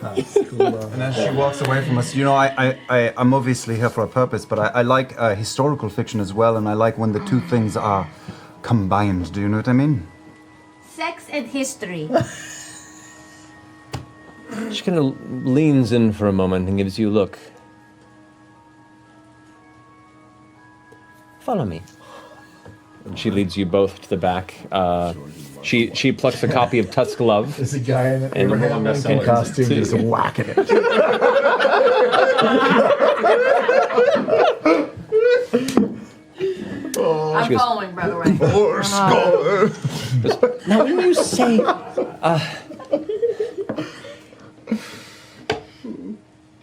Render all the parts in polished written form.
And as she walks away from us, I'm obviously here for a purpose, but I like historical fiction as well, and I like when the two things are combined. Do you know what I mean? Sex and history. She kind of leans in for a moment and gives you a look. Follow me. And she leads you both to the back. She plucks a copy of Tusk Love. There's a guy in an Abraham Lincoln costume just whacking it. I'm following, by the way. Now, when you say...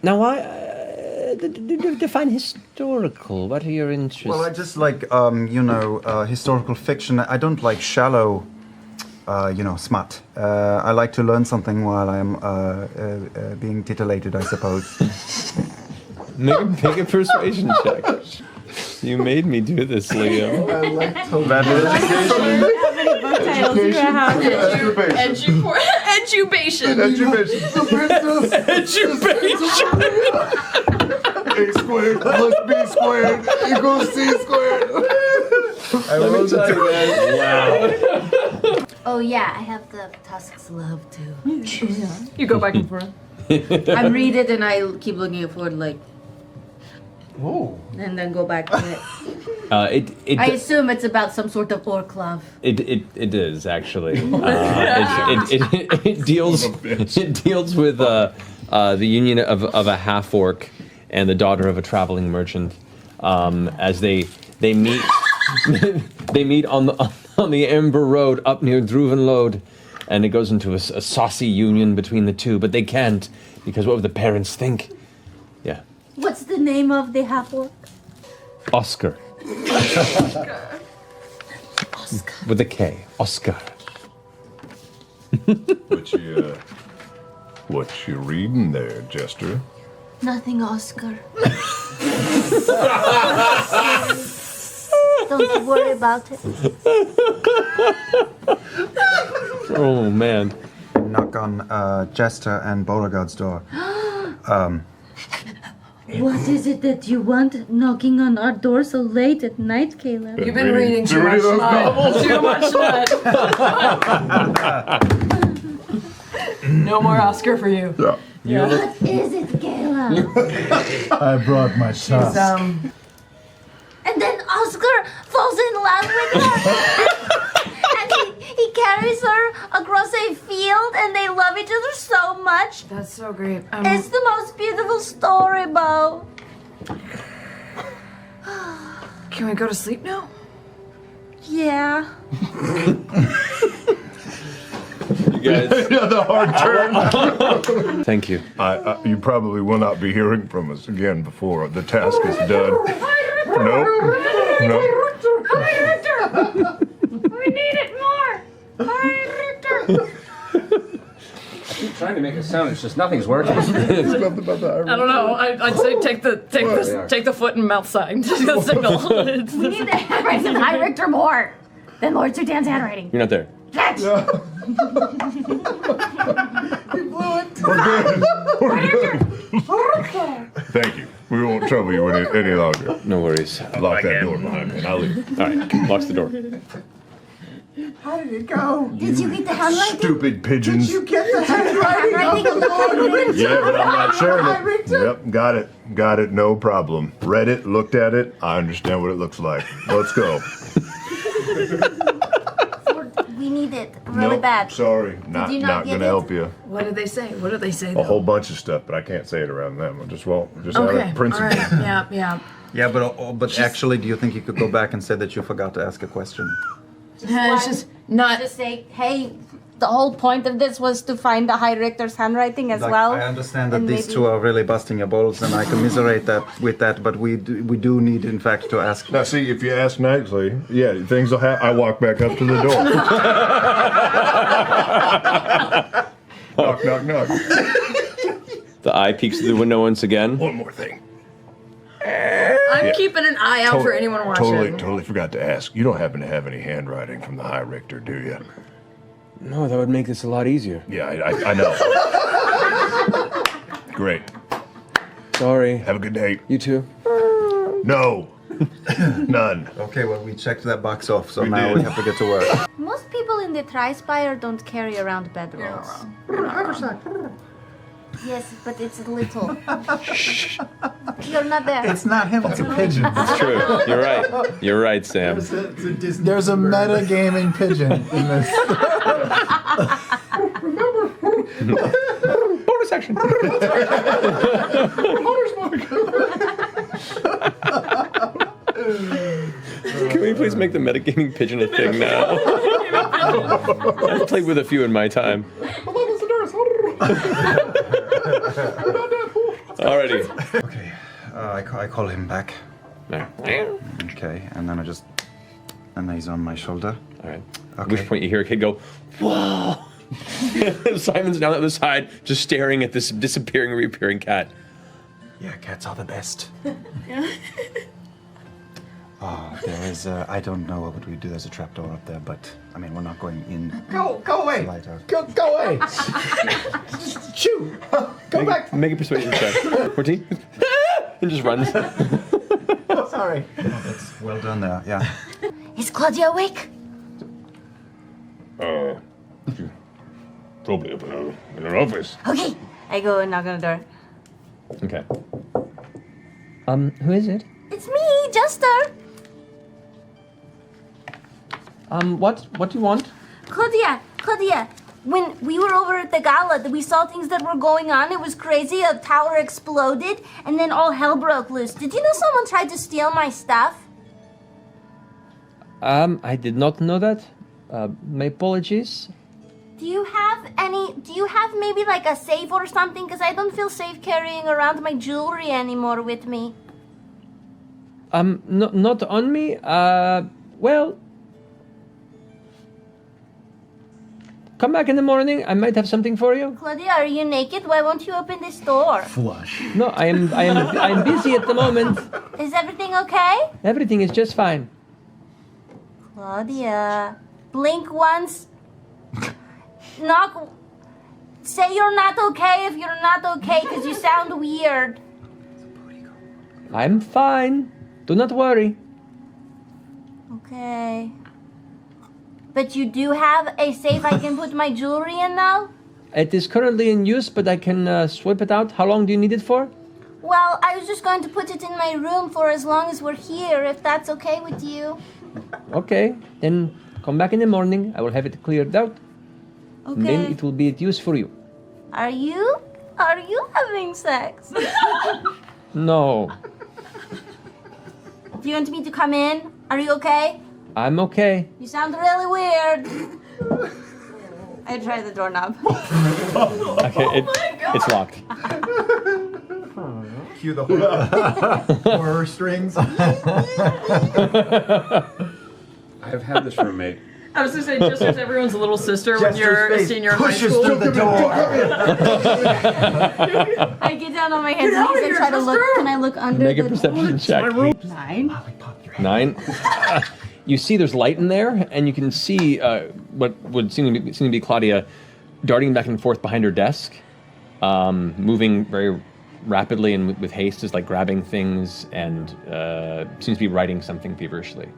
now, define historical. What are your interests? Well, I just like, historical fiction. I don't like shallow, smut. I like to learn something while I'm being titillated, I suppose. Make a persuasion check. You made me do this, Leo. I like to Edubation. A squared plus B squared equals C squared. I rolled a 2. Wow. Oh yeah, I have the Tusk Love too. You go back and forth. I read it and I keep looking forward like. Whoa. And then go back to it. I assume it's about some sort of orc love. It is actually. It deals with the union of a half orc and the daughter of a traveling merchant, as they meet they meet on the Ember Road up near Druvenlode, and it goes into a saucy union between the two, but they can't because what would the parents think? Yeah. What's the name of the half orc? Oscar. Oscar. With a K. Oscar. What you reading there, Jester? Nothing, Oscar. Don't worry about it. Oh man. Knock on Jester and Beauregard's door. What is it that you want knocking on our door so late at night, Caleb? You've been reading too much Nott. Too much Nott. No more Oscar for you. Yeah. What is it, Caleb? I brought my tusk. And then Oscar falls in love with her. And he carries her across a field and they love each other so much. That's so great. It's the most beautiful story, Bo. Can we go to sleep now? Yeah. You guys. The hard turn. Thank you. You probably will not be hearing from us again before the task is done. Nope. We need it more. keep trying to make it sound. It's just nothing's working. I don't know. I'd say take the foot and mouth sign. The signal. We need the handwriting of High Richter more than Lord Sudan's handwriting. You're not there. Yes. We're good. Thank you. We won't trouble you any longer. No worries. Lock that door behind me and I'll leave. All right, locks the door. How did it go? Did you get the handwriting? Stupid pigeons. Did you get the handwriting of the Lord Richter? Yeah, but I'm not sharing it. Yep, got it, no problem. Read it, looked at it, I understand what it looks like. Let's go. We need it really Nope, bad. Sorry, not get gonna it? help you. What did they say? What did they say? A whole bunch of stuff, but I can't say it around them. I just won't. Just out Okay. of principle. All right. Yeah. Yeah, but actually, do you think you could go back and say that you forgot to ask a question? It's just not. Just say, hey, the whole point of this was to find the High Richter's handwriting as well. I understand that and these maybe- two are really busting your balls, and I commiserate with that. But we do need, in fact, to ask. Now, see, if you ask nicely, yeah, things will happen. I walk back up to the door. Knock, knock, knock. The eye peeks through the window once again. One more thing. I'm keeping an eye out for anyone watching. Totally forgot to ask. You don't happen to have any handwriting from the High Richter, do you? No, that would make this a lot easier. Yeah, I know. Great. Sorry. Have a good day. You too. No. None. Okay, well, we checked that box off, so We now did. we have to get to work. Most people in the Tri-Spire don't carry around bedrolls. Yes, but it's little. You're not there. It's not him, it's a pigeon. It's true. You're right. You're right, Sam. There's a metagaming pigeon in this. Bonus action. Can we please make the metagaming pigeon a thing now? I've played with a few in my time. Alrighty. Okay, I call him back. Okay, and then and then he's on my shoulder. Alright. At Okay. which point you hear a kid go, "Whoa!" Simon's down at the side, just staring at this disappearing, reappearing cat. Yeah, cats are the best. There is, I don't know what we do. There's a trapdoor up there, but, I mean, we're not going in. Go away! Light out. Go away! Shoo! Go back! Make a persuasion check. 14? And just runs. Sorry. That's well done there, yeah. Is Claudia awake? Probably up in her office. Okay. I go and knock on the door. Okay. Who is it? It's me, Jester. What do you want? Claudia, when we were over at the gala, we saw things that were going on. It was crazy. A tower exploded, and then all hell broke loose. Did you know someone tried to steal my stuff? I did not know that. My apologies. Do you have maybe like a safe or something? Because I don't feel safe carrying around my jewelry anymore with me. Not on me. Well, come back in the morning. I might have something for you. Claudia, are you naked? Why won't you open this door? Flush. No, I am busy at the moment. Is everything okay? Everything is just fine. Claudia, blink once. Knock. Say you're not okay if you're not okay, because you sound weird. I'm fine. Do not worry. Okay. But you do have a safe I can put my jewelry in now? It is currently in use, but I can swipe it out. How long do you need it for? Well, I was just going to put it in my room for as long as we're here, if that's okay with you. Okay, then come back in the morning. I will have it cleared out. And then Okay. it will be at use for you. Are you having sex? No, Do you want me to come in? Are you okay? I'm okay. You sound really weird. I try the doorknob. Okay, it's locked. Cue the horror strings. I have had this roommate. I was gonna say, Jester's everyone's little sister when you're a senior in high pushes school. through the door. I get down on my hands and knees and try to look. Can I look under Make a the perception check. 9. You see there's light in there, and you can see what would seem to be Claudia darting back and forth behind her desk, moving very rapidly and with haste, is like grabbing things and seems to be writing something feverishly.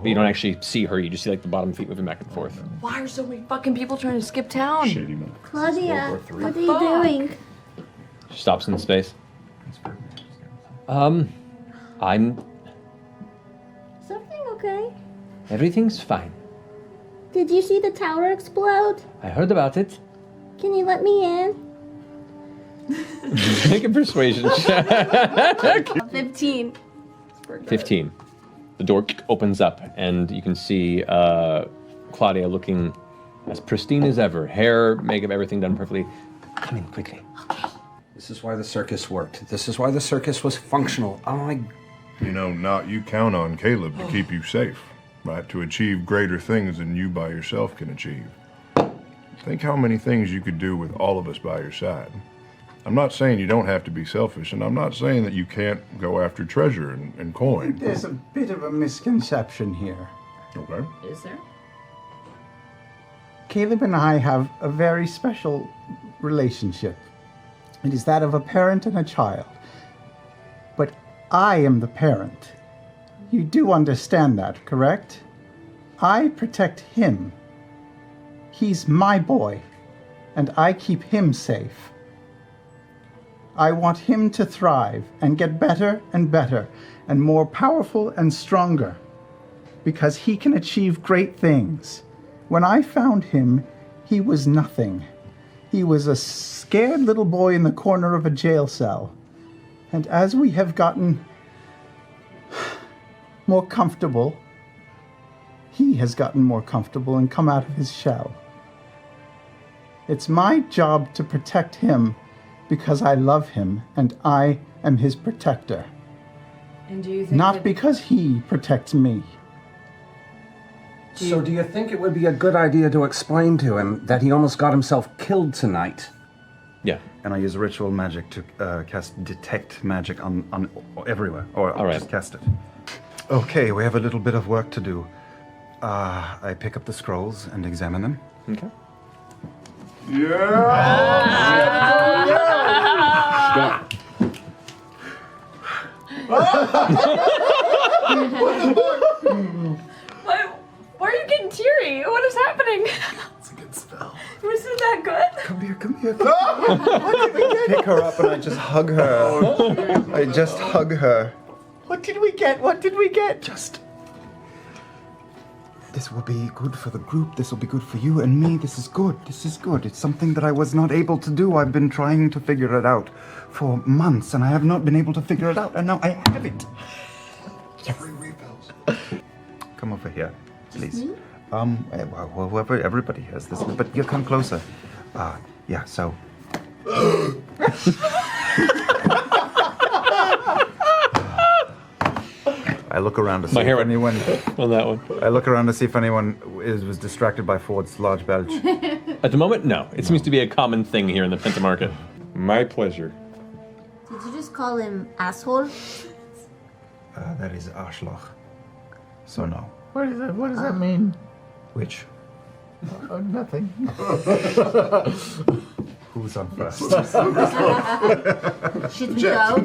But you don't actually see her, you just see like the bottom feet moving back and forth. Why are so many fucking people trying to skip town? Shady man. Claudia, what are you doing? She stops in space. I'm... Is everything okay? Everything's fine. Did you see the tower explode? I heard about it. Can you let me in? Make a persuasion check. 15. 15. The door opens up, and you can see Claudia looking as pristine as ever. Hair, makeup, everything done perfectly. Come in quickly. This is why the circus worked. This is why the circus was functional. You know, Nott, you count on Caleb to keep you safe, right? To achieve greater things than you by yourself can achieve. Think how many things you could do with all of us by your side. I'm not saying you don't have to be selfish, and I'm not saying that you can't go after treasure and coin. There's a bit of a misconception here. Okay. Is there? Caleb and I have a very special relationship. It is that of a parent and a child. But I am the parent. You do understand that, correct? I protect him. He's my boy, and I keep him safe. I want him to thrive and get better and better and more powerful and stronger because he can achieve great things. When I found him, he was nothing. He was a scared little boy in the corner of a jail cell. And as we have gotten more comfortable, he has gotten more comfortable and come out of his shell. It's my job to protect him because I love him and I am his protector. And do you think Not because he protects me. So do you think it would be a good idea to explain to him that he almost got himself killed tonight? Yeah. And I use ritual magic to cast detect magic on everywhere, or I'll just cast it. Okay, we have a little bit of work to do. I pick up the scrolls and examine them. Okay. Why are you getting teary? What is happening? It's a good spell. Was it that good? Come here, come here. Pick her up and I just hug her. I just hug her. What did we get? What did we get? Just. This will be good for the group. This will be good for you and me. This is good. This is good. It's something that I was not able to do. I've been trying to figure it out for months and I have not been able to figure it out. And now I have it. Yes. Come over here, please. Well, whoever, everybody has this, but you come closer. Yeah, so. I look around to see if anyone on that one. I look around to see if anyone was distracted by Fjord's large belch. At the moment, no. It seems to be a common thing here in the Penta Market. My pleasure. Did you just call him asshole? That is Arschloch. So no. What does that mean? Which? Nothing. Who's on first? Should we go?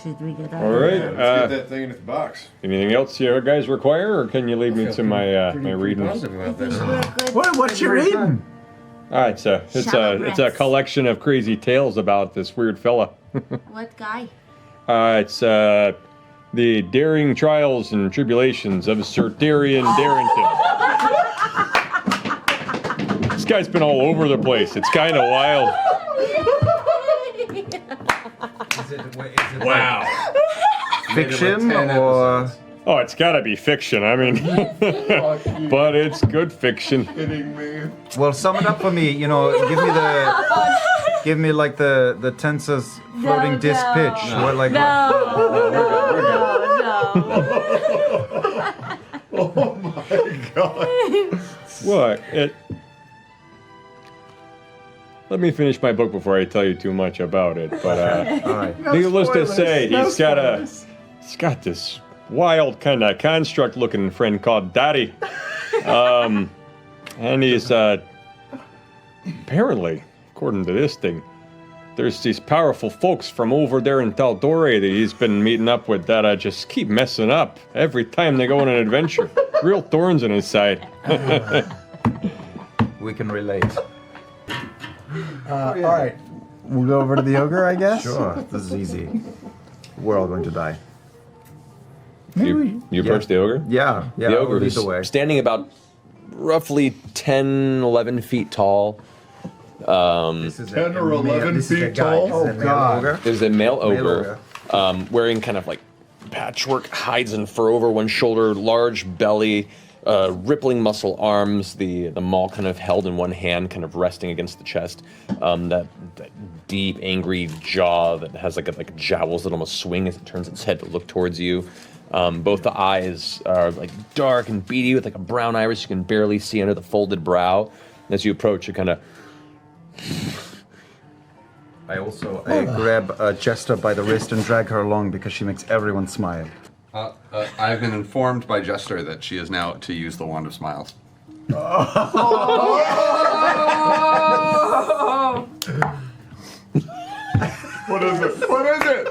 Should we get out? All right. Let's get that thing in its box. Anything else you guys require, or can you leave me to my my readings? I think we're good. What's your reading? All right, so it's a collection of crazy tales about this weird fella. What guy? It's the daring trials and tribulations of Sir Darian Darrington. This guy's been all over the place. It's kind of wild. Wow. Fiction or? Oh, it's gotta be fiction. I mean, but it's good fiction. Kidding me? Well, sum it up for me. You know, give me like the tensor's floating disc pitch. What, like, Oh my god. What? Let me finish my book before I tell you too much about it. But all right. needless to say, he's got this wild kind of construct-looking friend called Daddy, and he's apparently, according to this thing, there's these powerful folks from over there in Taldore that he's been meeting up with that just keep messing up every time they go on an adventure. Real thorns in his side. We can relate. All right. We'll go over to the ogre, I guess. Sure, this is easy. We're all going to die. You approach the ogre? Yeah, The ogre lead is the way. standing about roughly 10, 11 feet tall. This is 10 or 11 feet tall? Oh, God. There's a male ogre, ogre. wearing kind of like patchwork hides and fur over one shoulder, large belly, rippling muscle arms, the maul kind of held in one hand, kind of resting against the chest. That deep, angry jaw that has like jowls that almost swing as it turns its head to look towards you. Both the eyes are like dark and beady with like a brown iris you can barely see under the folded brow. And as you approach, you kind of I grab Jester by the wrist and drag her along because she makes everyone smile. I've been informed by Jester that she is now to use the Wand of Smiles. What is it? What is it?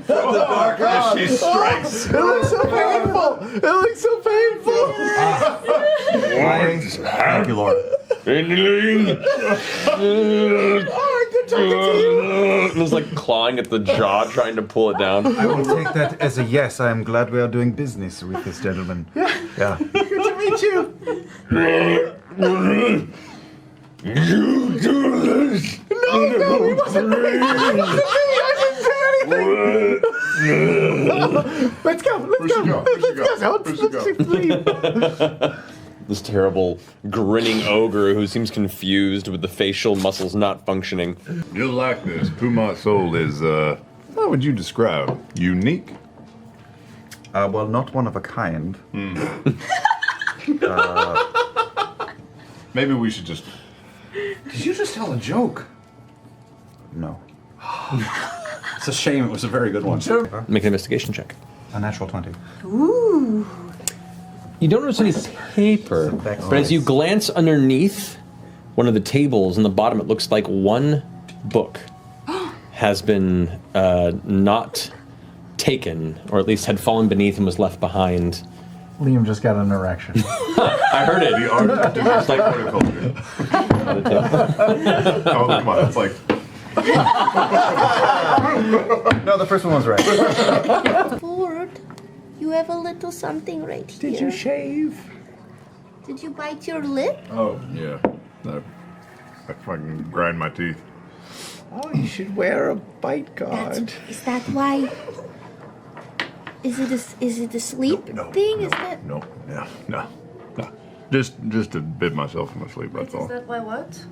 From the darkness she strikes. It looks so painful. It looks so painful. Thank you, Lord. It was like clawing at the jaw, trying to pull it down. I will take that as a yes. I am glad we are doing business with this gentleman. Yeah. Good to meet you. You do this. No, he wasn't me. It wasn't me. I didn't do anything. Let's go. Let's go. This terrible, grinning ogre who seems confused with the facial muscles not functioning. You'll like this. Pumat soul is, how would you describe? Unique? Well, not one of a kind. Maybe we should just... Did you just tell a joke? No. It's a shame. It was a very good one. Make an investigation check. A natural 20. Ooh. You don't notice any paper, but as you glance underneath one of the tables on the bottom, it looks like one book has been not taken, or at least had fallen beneath and was left behind. Liam just got an erection. I heard it. The art of it's like horticulture. Oh, come on. It's like... No, the first one was right. Fjord, you have a little something right here. Did you shave? Did you bite your lip? Oh, yeah. I fucking grind my teeth. Oh, you should wear a bite guard. Is that why? Is it a sleep thing? Is that? No. Just to bit myself in my sleep, that's all. Is that why what?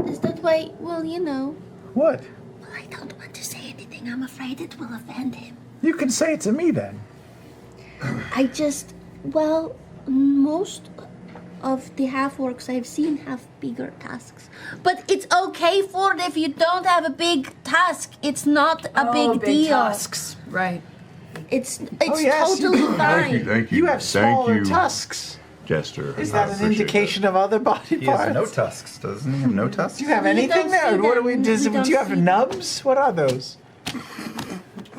Is that why? Well, you know. What? Well, I don't want to say anything. I'm afraid it will offend him. You can say it to me then. Well, most of the half-orcs I've seen have bigger tusks. But it's okay, Fjord, if you don't have a big tusk. It's not a big deal. Tusks. Right. It's yes, totally fine. Thank you. You have smaller Thank you, tusks. Jester. Is I that an appreciate indication of other body He parts? has no tusks, doesn't he? Have no tusks? Do you have We anything don't there? see What do we them. do? We Do don't you have see nubs? What are those?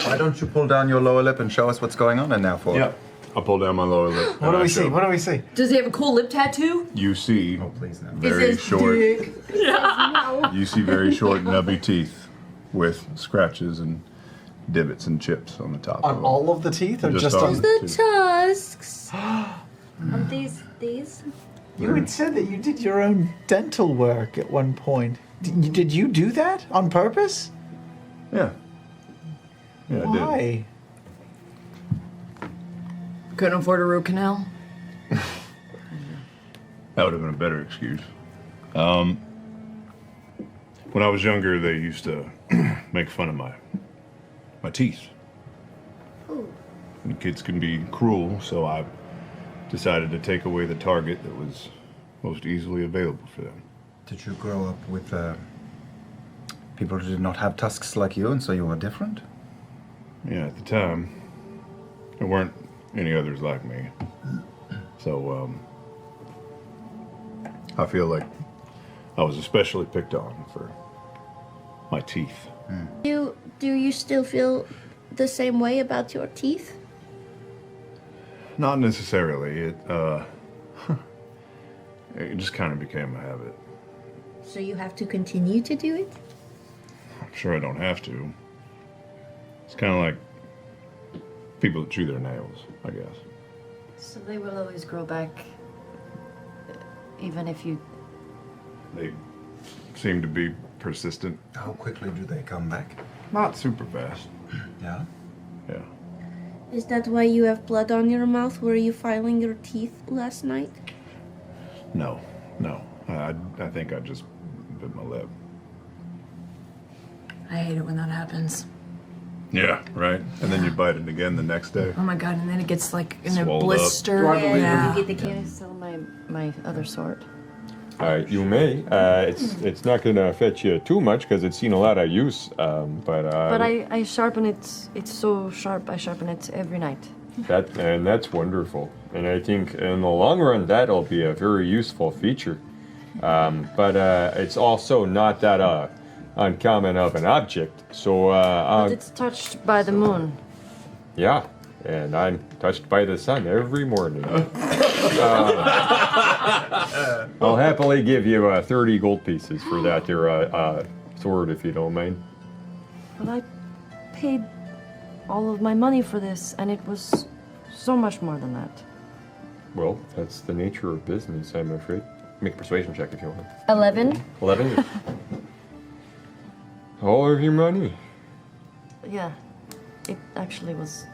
Why don't you pull down your lower lip and show us what's going on in there for? Yeah. I'll pull down my lower lip. What do we see? What do we see? Does he have a cool lip tattoo? You see Oh, please no. very short. No. You see very short, nubby teeth with scratches and divots and chips on the top. On of them. all of the teeth, or Just just on on? the- The tusks. And these. You had said that you did your own dental work at one point. Did you do that on purpose? Yeah. Yeah, I did. Why? Couldn't afford a root canal. That would have been a better excuse. When I was younger, they used to make fun of my teeth. And kids can be cruel, so I decided to take away the target that was most easily available for them. Did you grow up with people who did not have tusks like you, and so you were different? Yeah, at the time, there weren't any others like me. So, I feel like I was especially picked on for my teeth. Do you still feel the same way about your teeth? Not necessarily. It just kind of became a habit. So you have to continue to do it? I'm sure I don't have to. It's kind of like people that chew their nails, I guess. So they will always grow back, even if you... They seem to be persistent. How quickly do they come back? Not super fast. Yeah. Yeah. Is that why you have blood on your mouth? Were you filing your teeth last night? No. I think I just bit my lip. I hate it when that happens. Yeah, right? And then you bite it again the next day. Oh my god, and then it gets like in a Swelled up. blister. Do I believe Yeah. You get the can I sell my other sword? You may. It's not going to fetch you too much because it's seen a lot of use. But But I sharpen it. It's so sharp. I sharpen it every night. That's wonderful. And I think in the long run, that'll be a very useful feature. But it's also not that uncommon of an object. So, But it's touched by the moon. yeah, and I'm touched by the sun every morning. I'll happily give you 30 gold pieces for that there sword, if you don't mind. But I paid all of my money for this, and it was so much more than that. Well, that's the nature of business, I'm afraid. Make a persuasion check if you want. 11? 11? All of your money. Yeah, it actually was.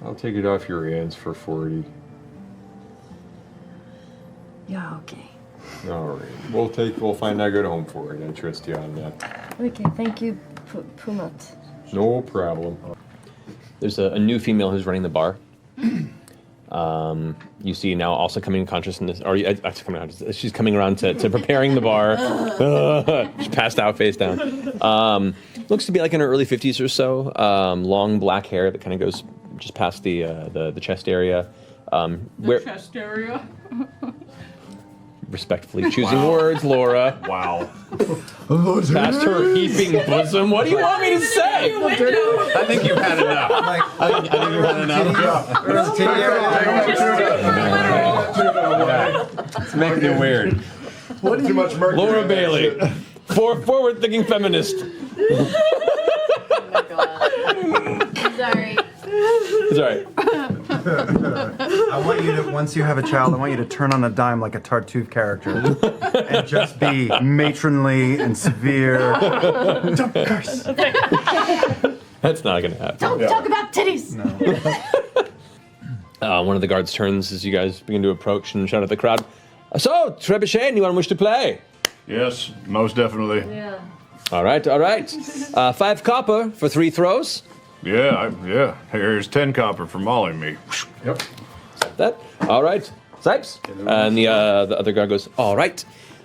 I'll take it off your hands for 40. Yeah, okay. All right. We'll find a good home for it. I trust you on that. Okay, thank you, Pumat. No problem. There's a new female who's running the bar. You see now also coming in consciousness, or she's coming around to preparing the bar. She's passed out, face down. Looks to be like in her early 50s or so. Long black hair that kind of goes just past the chest area. Chest area. Respectfully choosing words, Laura. Wow. Past her heaping bosom. What do you want me to say? I think you've had enough. I think you've had enough. It's making it weird. Too much mercury. Laura Bailey, forward-thinking feminist. Oh my god. Sorry. It's all right. I want you to, once you have a child, I want you to turn on a dime like a Tartuffe character and just be matronly and severe. Don't curse. That's not going to happen. Don't talk about titties. One of the guards turns as you guys begin to approach and shout at the crowd. So, Trebuchet, anyone wish to play? Yes, most definitely. Yeah. All right, all right. 5 copper for 3 throws. Yeah. Here's 10 copper for Molly and me. Yep. That. All right. Sipes. And the other guard goes, all right.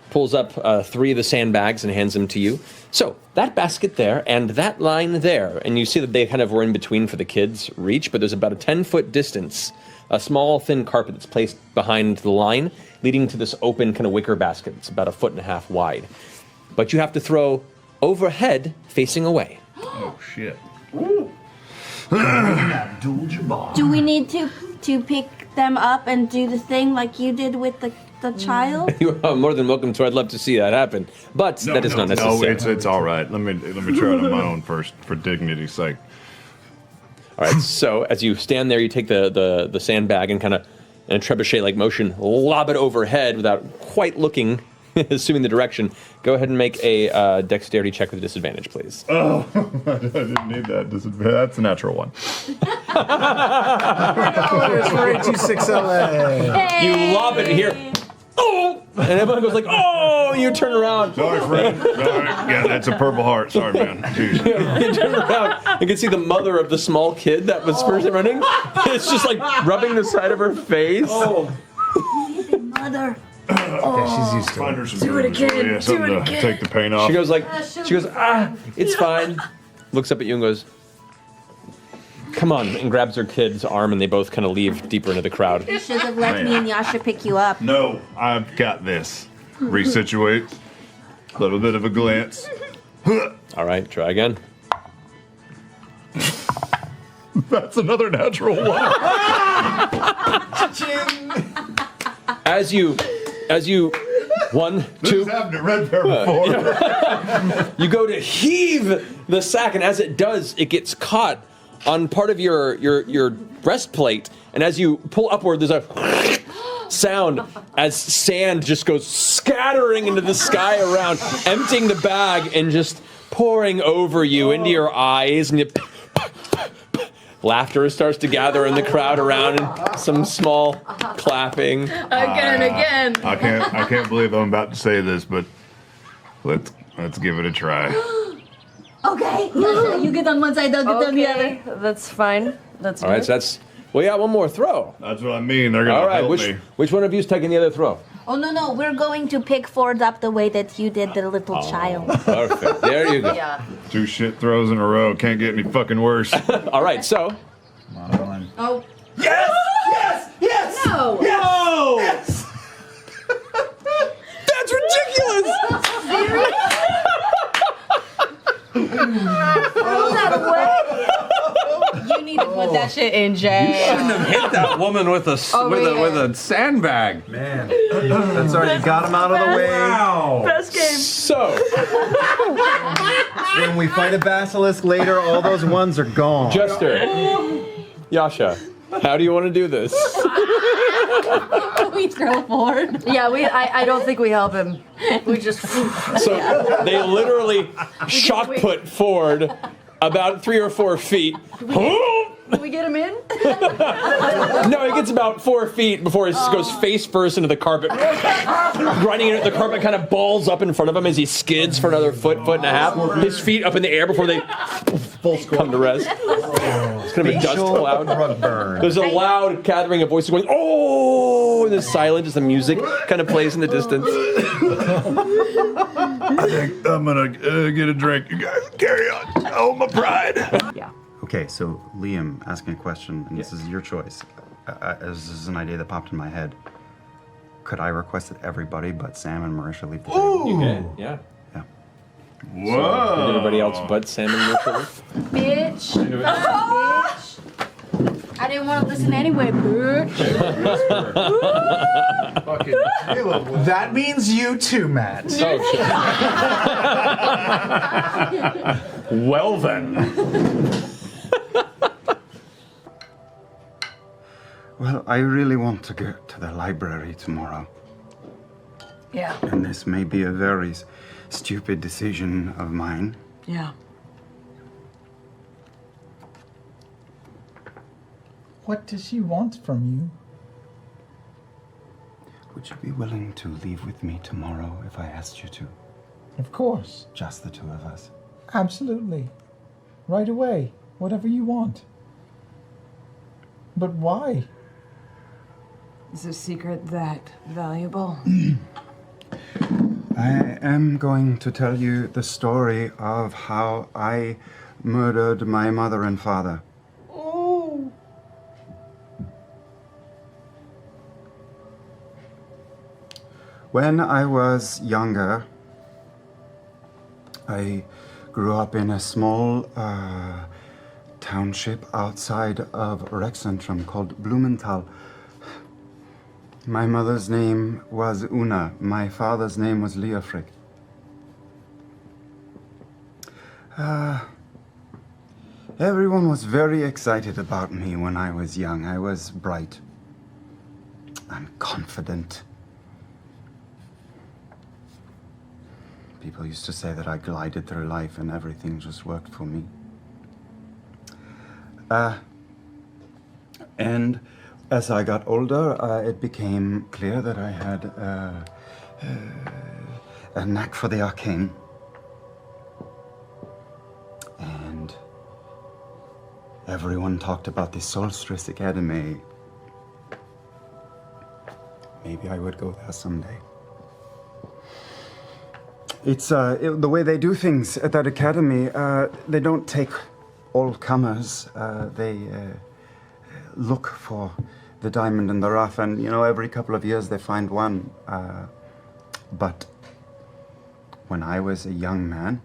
Pulls up 3 of the sandbags and hands them to you. So, that basket there and that line there, and you see that they kind of were in between for the kids' reach, but there's about a 10-foot distance, a small, thin carpet that's placed behind the line, leading to this open kind of wicker basket that's about 1.5 feet wide. But you have to throw overhead facing away. Oh, shit. Do we need to pick them up and do the thing like you did with the child? You are more than welcome to. I'd love to see that happen, but that is not necessary. No, it's all right. Let me try it on my own first, for dignity's sake. All right. So as you stand there, you take the sandbag and kind of in a trebuchet-like motion, lob it overhead without quite looking, assuming the direction. Go ahead and make a dexterity check with disadvantage, please. Oh, I didn't need that disadvantage. That's a natural one. You lob it here. Oh! And everyone goes like, oh! And you turn around. Sorry, friend. Sorry. Yeah, that's a purple heart. Sorry, man. Jeez. You turn around. You can see the mother of the small kid that was first running. It's just like rubbing the side of her face. Oh. Mother. Yeah, she's used to Find it. her some Do it booze. again. Yeah, Do something it to again. take the pain off. She goes, it's fine. Looks up at you and goes, come on, and grabs her kid's arm, and they both kind of leave deeper into the crowd. You should have let me and Yasha pick you up. No, I've got this. Resituate. A little bit of a glance. All right, try again. That's another natural one. As you, 1, 2. This happened at Red Bear before. You go to heave the sack, and as it does, it gets caught on part of your breastplate. And as you pull upward, there's a sound as sand just goes scattering into the sky around, emptying the bag and just pouring over you into your eyes. And laughter starts to gather in the crowd around, and some small clapping. Again. I can't believe I'm about to say this, but let's give it a try. Okay, Yasha, you get on one side, I'll get on the other. That's fine. That's All right, so that's, well, yeah, one more throw. That's what I mean. They're gonna All right, help me. which one of you is taking the other throw? Oh, no, we're going to pick Fjord up the way that you did the little child. Perfect. There you go. Yeah. 2 shit throws in a row. Can't get any fucking worse. All right, so Come on. Oh. Yes! Yes! Yes! No! No! Yes! That's ridiculous! Throw that away. You need to put that shit in jail. Shouldn't have hit that woman with a with a sandbag. Man, that's already got him out of the way. Wow. Best game. So, When we fight a basilisk later, all those ones are gone. Jester, Yasha, how do you want to do this? We throw Fjord. Yeah, I don't think we help him. We just. So they literally shock put Fjord about 3 or 4 feet. Can we get him in? No, he gets about 4 feet before he goes face first into the carpet. Running into the carpet kind of balls up in front of him as he skids for another foot and a half. His feet up in the air before they come to rest. It's kind of a dust cloud. Rug burn. There's a loud gathering of voices going, oh! And there's silence as the music kind of plays in the distance. I think I'm gonna get a drink. You guys carry on. Oh, my pride. Yeah. Okay, so Liam asking a question, and this is your choice. This is an idea that popped in my head. Could I request that everybody but Sam and Marisha leave the table? You can, yeah. Yeah. Whoa. And everybody else but Sam and Mitchell. Bitch. Bitch. I didn't want to listen anyway, bitch. That means you too, Matt. Well then. Well, I really want to go to the library tomorrow. Yeah. And this may be a very stupid decision of mine. Yeah. What does she want from you? Would you be willing to leave with me tomorrow if I asked you to? Of course. Just the two of us. Absolutely. Right away. Whatever you want. But why? Is the secret that valuable? I am going to tell you the story of how I murdered my mother and father. Oh. When I was younger, I grew up in a small township outside of Rexcentrum called Blumenthal. My mother's name was Una. My father's name was Leofric. Everyone was very excited about me when I was young. I was bright and confident. People used to say that I glided through life and everything just worked for me. And as I got older, it became clear that I had a knack for the arcane. And everyone talked about the Solstice Academy. Maybe I would go there someday. It's the way they do things at that academy. They don't take all comers. They look for the diamond in the rough, and every couple of years they find one. But when I was a young man,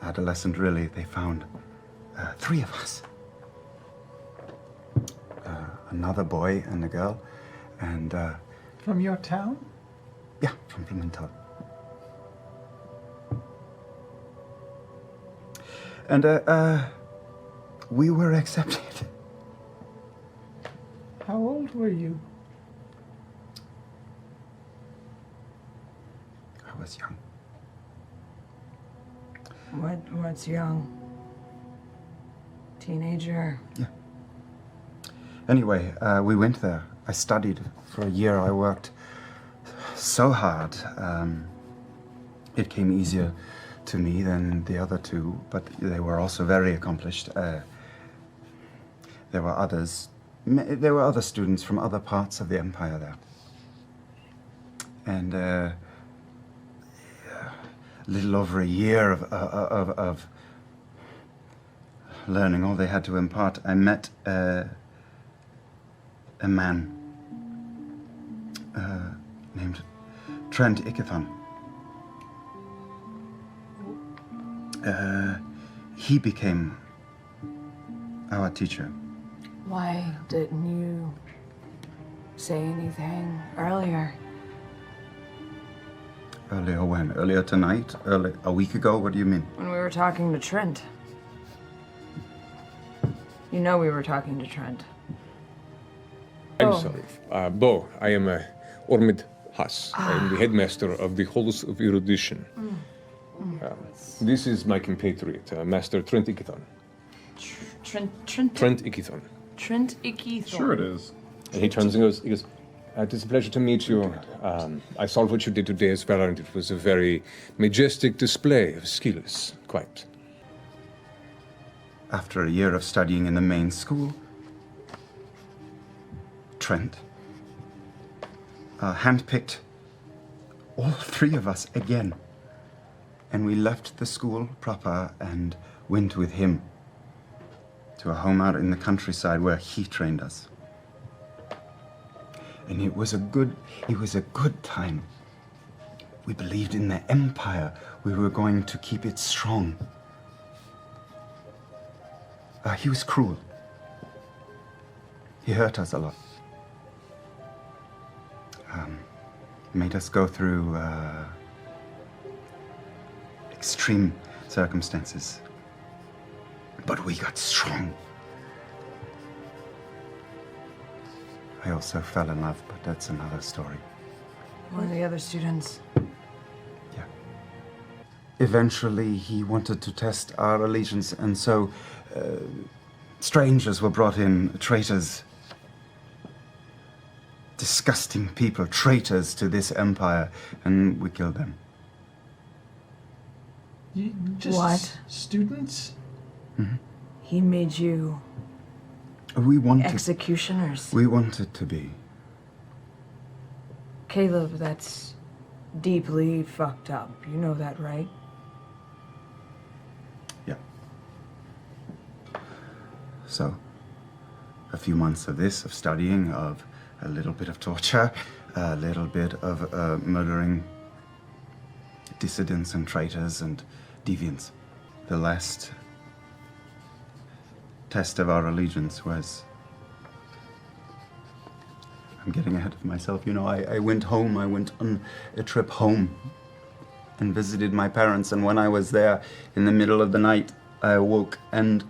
adolescent really, they found 3 of us. Another boy and a girl, and From your town? yeah, from Blumenthal. And we were accepted. How old were you? I was young. What's young? Teenager? Yeah. Anyway, we went there. I studied for a year. I worked so hard. It came easier to me than the other two, but they were also very accomplished. There were others. There were other students from other parts of the empire there. And a little over a year of learning all they had to impart, I met a man named Trent Ickythong. He became our teacher. Why didn't you say anything earlier? Earlier when? Earlier tonight? A week ago? What do you mean? When we were talking to Trent. You know we were talking to Trent. I'm sorry. Bo, I am Ormid Haas. I am the headmaster of the Halls of Erudition. This is my compatriot, Master Trent Ickythong. Trent Ickythong. Trent Ickythong. Sure it is. And he turns and goes, it is a pleasure to meet you. I saw what you did today as well, and it was a very majestic display of skills, quite. After a year of studying in the main school, Trent handpicked all three of us again. And we left the school proper and went with him to a home out in the countryside where he trained us. And it was a good time. We believed in the empire. We were going to keep it strong. He was cruel. He hurt us a lot. Made us go through extreme circumstances. But we got strong. I also fell in love, but that's another story. One of the other students. Yeah. Eventually, he wanted to test our allegiance, and so strangers were brought in, traitors. Disgusting people, traitors to this empire, and we killed them. You just What? Students? Mm-hmm. He made you We wanted. executioners. We wanted to be. Caleb, that's deeply fucked up. You know that, right? Yeah. So, a few months of this, of studying, of a little bit of torture, a little bit of murdering dissidents and traitors and deviants. The last test of our allegiance was... I'm getting ahead of myself, you know, I went home, I went on a trip home and visited my parents, and when I was there, in the middle of the night, I awoke and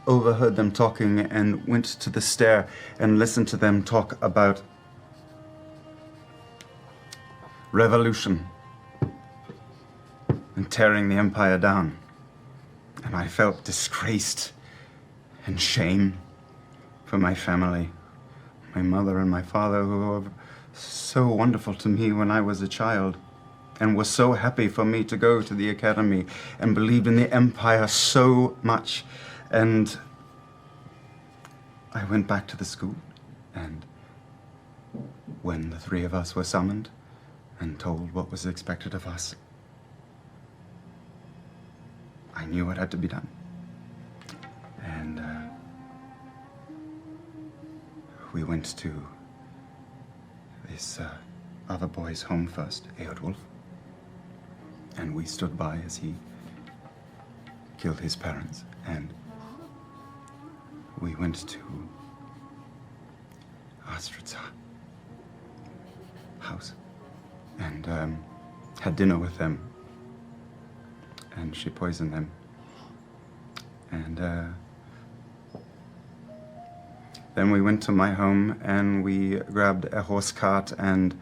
overheard them talking and went to the stair and listened to them talk about revolution and tearing the empire down. And I felt disgraced and shame for my family, my mother and my father, who were so wonderful to me when I was a child and were so happy for me to go to the academy and believed in the empire so much. And I went back to the school, and when the three of us were summoned and told what was expected of us, I knew what had to be done. And we went to this other boy's home first, Eodwulf, and we stood by as he killed his parents, and we went to Astrid's house and had dinner with them, and she poisoned them. And then we went to my home and we grabbed a horse cart and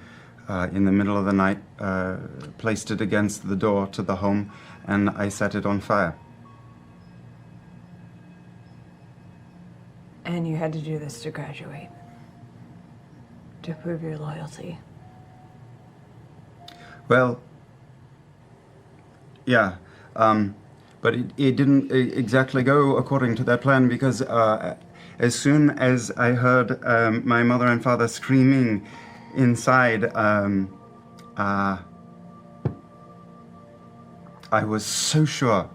in the middle of the night placed it against the door to the home, and I set it on fire. And you had to do this to graduate. To prove your loyalty. Well, yeah, but it didn't exactly go according to that plan, because as soon as I heard my mother and father screaming inside, I was so sure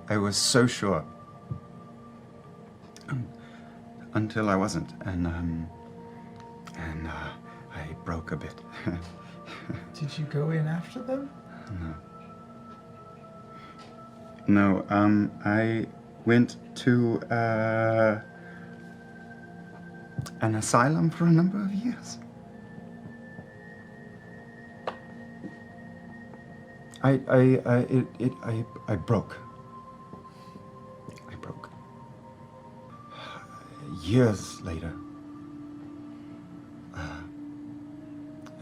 until I wasn't, and I broke a bit. Did you go in after them? No, I went to an asylum for a number of years. I broke. I broke. Years later,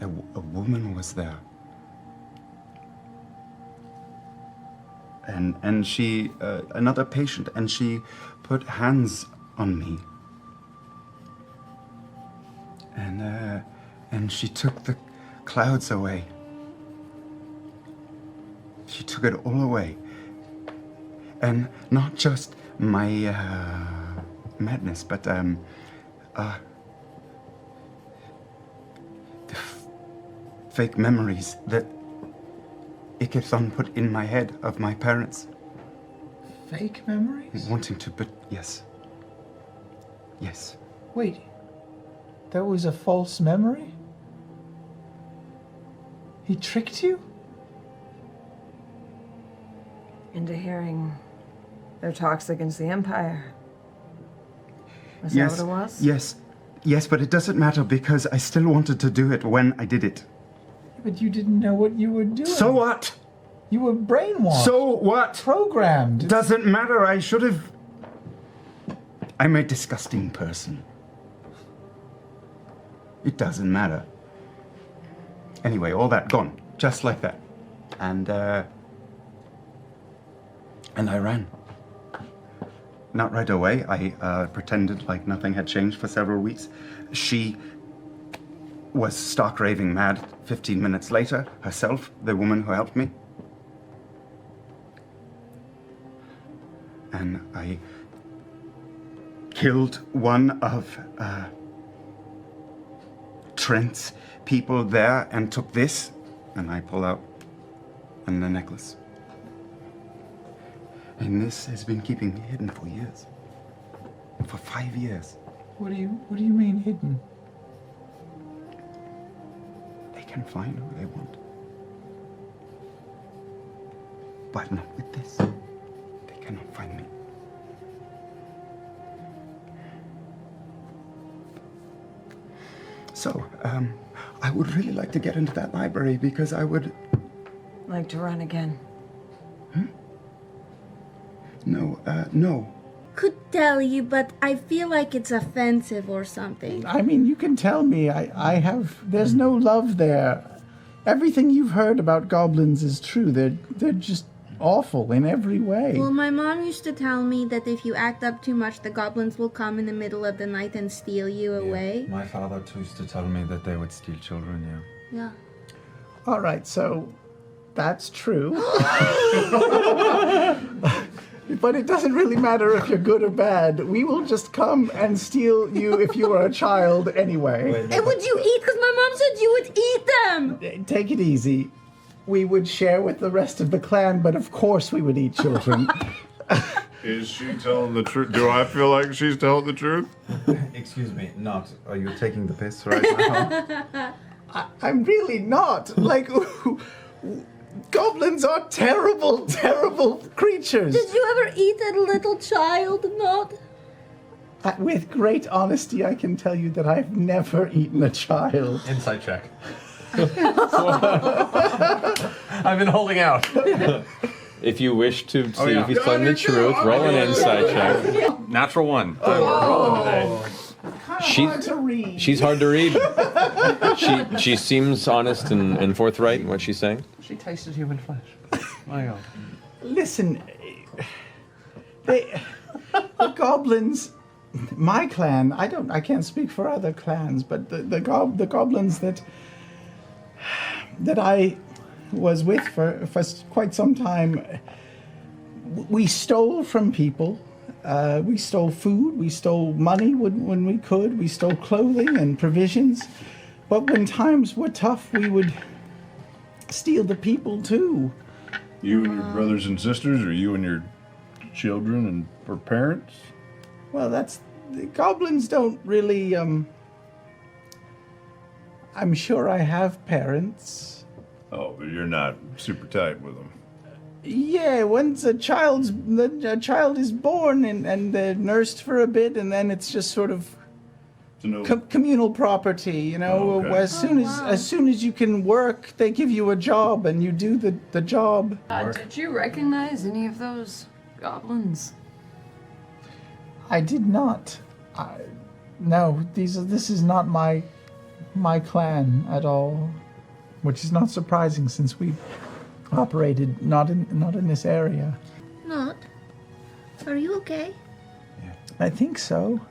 a woman was there. And she, another patient, and she put hands on me. And she took the clouds away. She took it all away. And not just my madness, but the fake memories that Ickythong put in my head of my parents. Fake memories? Wanting to, but yes. Yes. Wait. That was a false memory? He tricked you? Into hearing their talks against the Empire. Was Yes. that what it was? Yes. Yes, but it doesn't matter because I still wanted to do it when I did it. But you didn't know what you were doing. So what? You were brainwashed. So what? Programmed. Doesn't matter. I should have. I'm a disgusting person. It doesn't matter. Anyway, all that gone, just like that, and I ran. Not right away. I pretended like nothing had changed for several weeks. She was stark raving mad 15 minutes later, herself, the woman who helped me. And I killed one of Trent's people there and took this, and I pull out the necklace. And this has been keeping me hidden for years. For 5 years. What do you mean hidden? They can find who they want. But not with this. They cannot find me. So, I would really like to get into that library because I would... Like to run again? No. Could tell you, but I feel like it's offensive or something. I mean, you can tell me. There's no love there. Everything you've heard about goblins is true. They're just awful in every way. Well, my mom used to tell me that if you act up too much, the goblins will come in the middle of the night and steal you away. My father too used to tell me that they would steal children, Yeah. All right, so that's true. But it doesn't really matter if you're good or bad. We will just come and steal you if you are a child anyway. And would you eat? Because my mom said you would eat them. Take it easy. We would share with the rest of the clan, but of course we would eat children. Is she telling the truth? Do I feel like she's telling the truth? Excuse me, Nott. Are you taking the piss right now? I'm really not. Like, goblins are terrible, terrible creatures. Did you ever eat a little child, Nott? With great honesty, I can tell you that I've never eaten a child. Insight check. I've been holding out. If you wish to see if he's telling the truth, roll an insight check. Natural 1. She's hard to read. She seems honest and forthright in what she's saying. She tasted human flesh. My God. Listen, the goblins, my clan, I can't speak for other clans, but the goblins that I was with for quite some time, we stole from people. We stole food, we stole money when we could, we stole clothing and provisions. But when times were tough, we would steal the people too. You and your brothers and sisters, or you and your children and or parents? Well, that's the goblins don't really, I'm sure I have parents. Oh, but you're not super tight with them. Yeah, once a child is born and they're nursed for a bit, and then it's just sort of communal property, you know. Oh, okay. As soon as you can work, they give you a job and you do the job. Did you recognize any of those goblins? I did not. No, this is not my clan at all, which is not surprising since we operated not in this area. Nott, are you okay? I think so.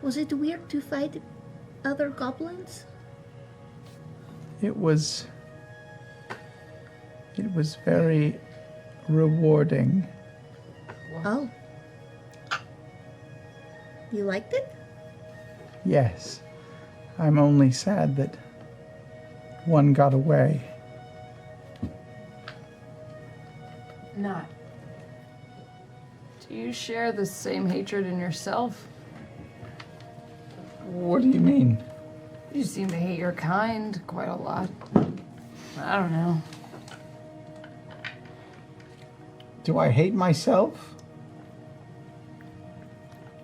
Was it weird to fight other goblins? It was very rewarding. Oh. You liked it? Yes. I'm only sad that one got away. Not. Do you share the same hatred in yourself? What do you mean? You seem to hate your kind quite a lot. I don't know. Do I hate myself?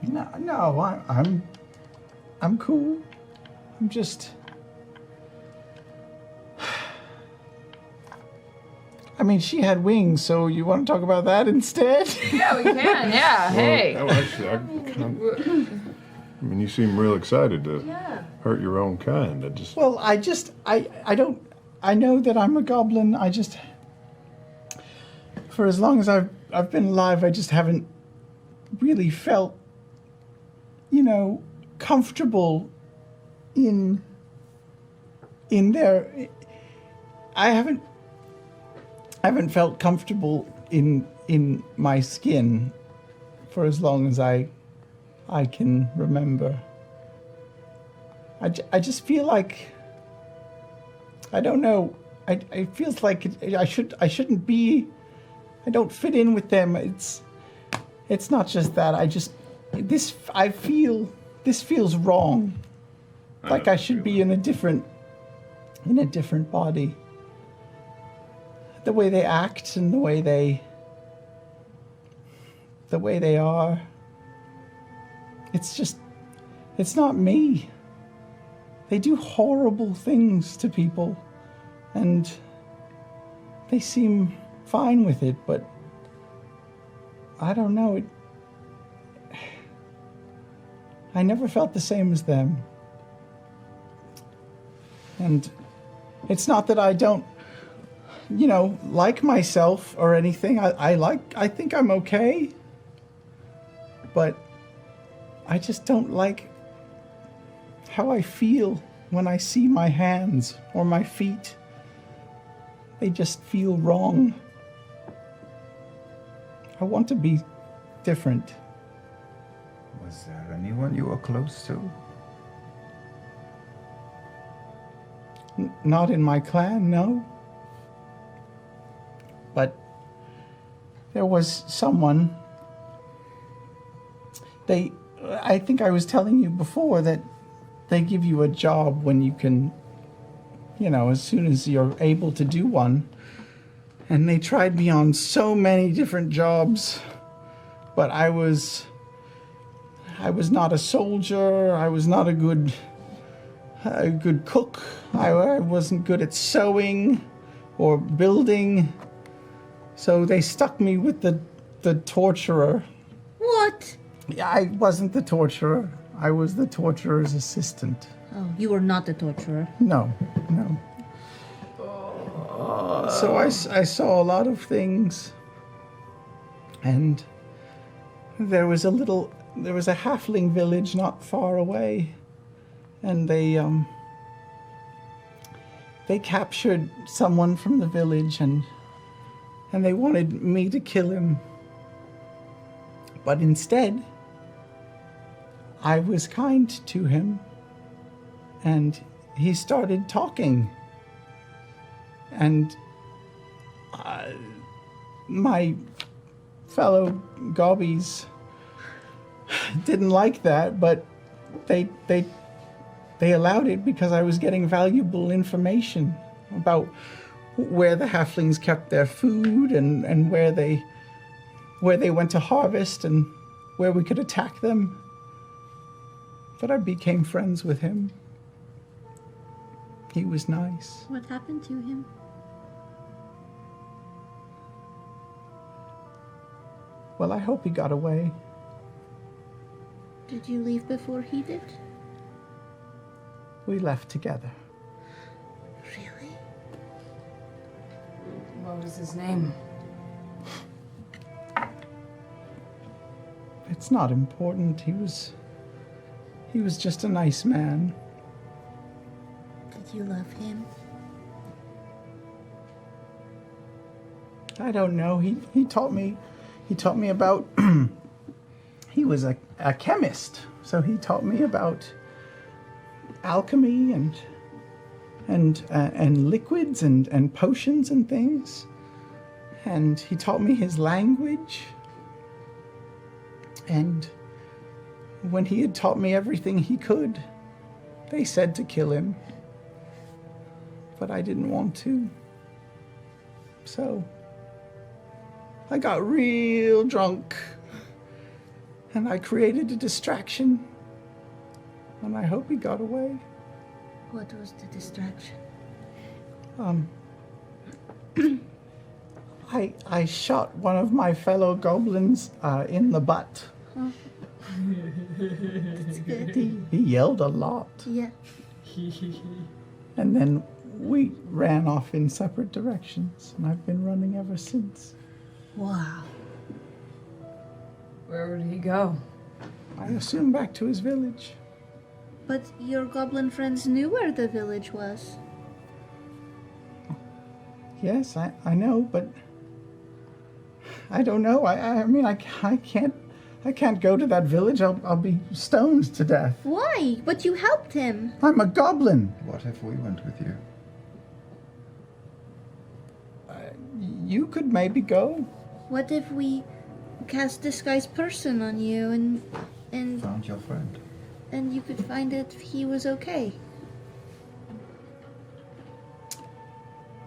No, I'm cool. I'm just... I mean, she had wings, so you want to talk about that instead? Yeah, we can, yeah, hey. Well, actually, I mean, you seem real excited to hurt your own kind. Well, I know that I'm a goblin. I just, for as long as I've been alive, I just haven't really felt, comfortable in there. I haven't felt comfortable in my skin for as long as I can remember. I just feel like, I don't know, it feels like I shouldn't be, I don't fit in with them. It's not just that, I feel this feels wrong. Like I should be in a different body. The way they act and the way they are. It's not me. They do horrible things to people, and they seem fine with it, but I don't know. I never felt the same as them. And it's not that I don't, like myself or anything. I think I'm okay, but I just don't like how I feel when I see my hands or my feet. They just feel wrong. I want to be different. Was there anyone you were close to? Not in my clan, no. But there was someone. I think I was telling you before that they give you a job when you can, as soon as you're able to do one. And they tried me on so many different jobs, but I was not a soldier. I was not a good cook. I wasn't good at sewing or building. So they stuck me with the torturer. What? I wasn't the torturer. I was the torturer's assistant. Oh, you were not the torturer. No. So I saw a lot of things, and there was a halfling village not far away, and they captured someone from the village, and they wanted me to kill him. But instead, I was kind to him, and he started talking. And my fellow gobbies didn't like that, but they allowed it because I was getting valuable information about where the halflings kept their food and where they went to harvest and where we could attack them. But I became friends with him. He was nice. What happened to him? Well, I hope he got away. Did you leave before he did? We left together. Really? What was his name? It's not important. He was just a nice man. Did you love him? I don't know. He taught me about he was a chemist, so he taught me about alchemy and liquids and potions and things. And he taught me his language. And when he had taught me everything he could, they said to kill him. But I didn't want to. So I got real drunk. And I created a distraction. And I hope he got away. What was the distraction? I shot one of my fellow goblins in the butt. Oh. That's good. He yelled a lot. Yeah. And then we ran off in separate directions, and I've been running ever since. Wow. Where would he go? I assume back to his village. But your goblin friends knew where the village was. Yes, I know, but I don't know. I mean, I can't go to that village. I'll be stoned to death. Why? But you helped him. I'm a goblin. What if we went with you? You could maybe go. What if we cast disguise person on you and Found your friend. and you could find out if he was okay?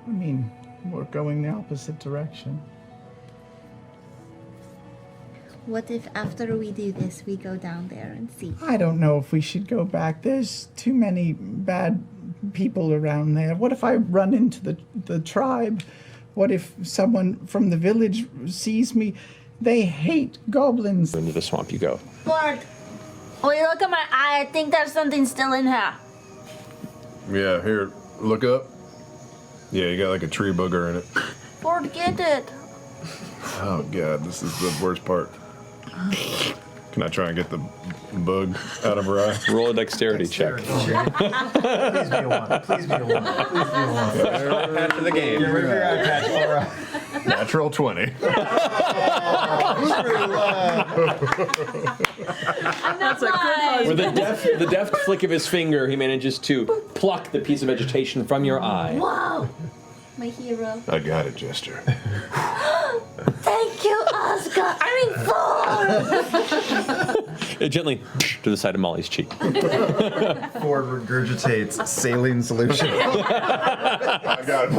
I mean, we're going the opposite direction. What if after we do this, we go down there and see? I don't know if we should go back. There's too many bad people around there. What if I run into the tribe? What if someone from the village sees me? They hate goblins. Into the swamp you go. Fjord, when you look at my eye, I think there's something still in here. Yeah, here, look up. Yeah, you got like a tree booger in it. Fjord, get it. Oh god, this is the worst part. Can I try and get the bug out of her eye? Roll a dexterity check. Please be a one. Please be a one. Please be a one. Patch of the game. Give her your eye patch, Laura. Natural 20. That's a good husband. With the deft flick of his finger, he manages to pluck the piece of vegetation from your eye. Wow. My hero. I got it, Jester. Thank you, Oscar. It gently to the side of Molly's cheek. Fjord regurgitates saline solution. I got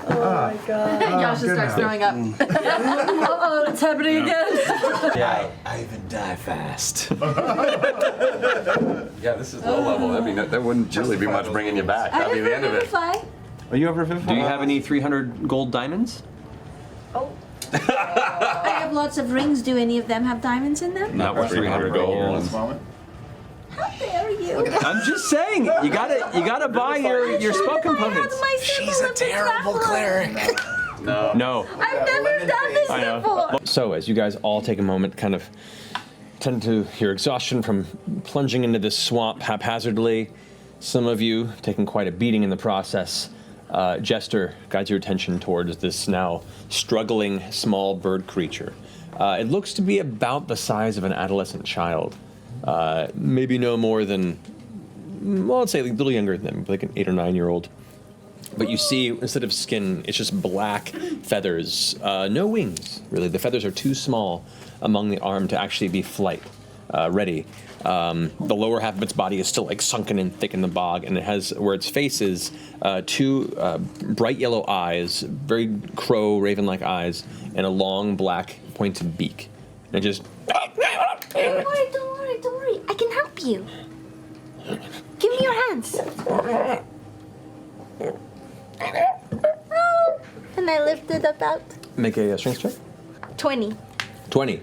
Oh my god. Josh just starts throwing up. Uh-oh, it's happening again. Yeah. I even die fast. Yeah, this is low level. That wouldn't really be much bringing you back. That'd be the end of it. Are you over 50? Do you have any 300 gold diamonds? I have lots of rings. Do any of them have diamonds in them? Not worth 300 gold. How dare you? I'm just saying, you gotta buy your spell components. She's a terrible cleric. No. I've never done this I know. before. So as you guys all take a moment, kind of tend to your exhaustion from plunging into this swamp haphazardly, some of you taking quite a beating in the process. Jester guides your attention towards this now struggling small bird creature. It looks to be about the size of an adolescent child. Maybe no more than, well, I'd say a little younger than them, like an 8 or 9 year old. But you see, instead of skin, it's just black feathers. No wings, really. The feathers are too small among the arm to actually be flight ready. The lower half of its body is still like sunken and thick in the bog, and it has, where its face is, two bright yellow eyes, very crow, raven-like eyes, and a long black pointed beak. And it just... Don't worry. I can help you. Give me your hands. Oh, and I lift it up out. Make a strength check. 20. 20.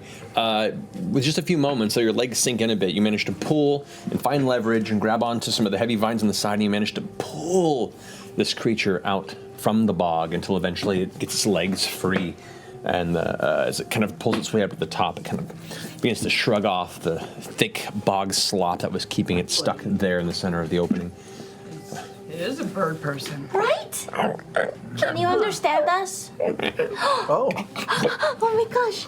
With just a few moments, so your legs sink in a bit, you manage to pull and find leverage and grab onto some of the heavy vines on the side, and you manage to pull this creature out from the bog until eventually it gets its legs free. And as it kind of pulls its way up to the top, it kind of begins to shrug off the thick bog slop that was keeping it stuck there in the center of the opening. It is a bird person. Right? Can you understand us? Oh my gosh.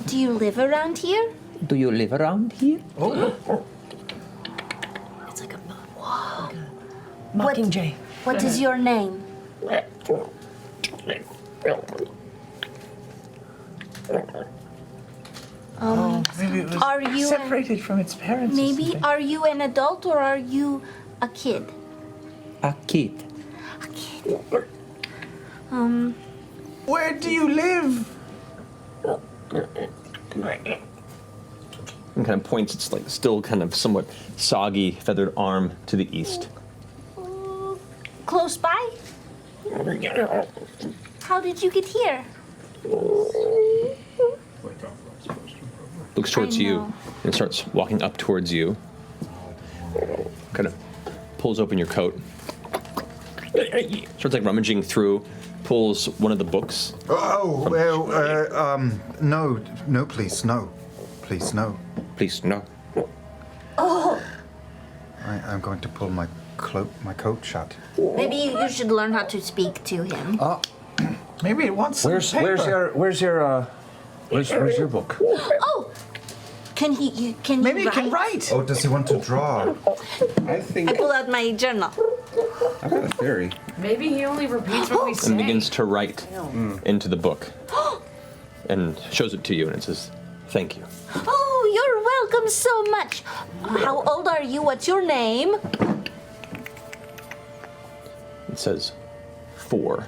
Do you live around here? Do you live around here? Oh. It's like a... Whoa. Mockingjay. What is your name? Maybe it was Are you separated from its parents. or Maybe something. are you an adult or are you a kid? A kid. Where do you live? And kind of points its like still kind of somewhat soggy feathered arm to the east. Close by? How did you get here? Looks towards I you know. and starts walking up towards you. Kind of pulls open your coat. Starts like rummaging through, pulls one of the books. Oh, well, no, please, no. Please, no. Please, no. Oh, I'm going to pull my coat shut. maybe you should learn how to speak to him. Maybe it wants some Where's paper. where's your book? Oh, can he Maybe it can write. Oh, does he want to draw? I think I pull out my journal. I've got a theory. Maybe he only repeats what we say. And begins to write into the book. And shows it to you and it says, "Thank you." Oh, you're welcome so much. How old are you? What's your name? It says 4.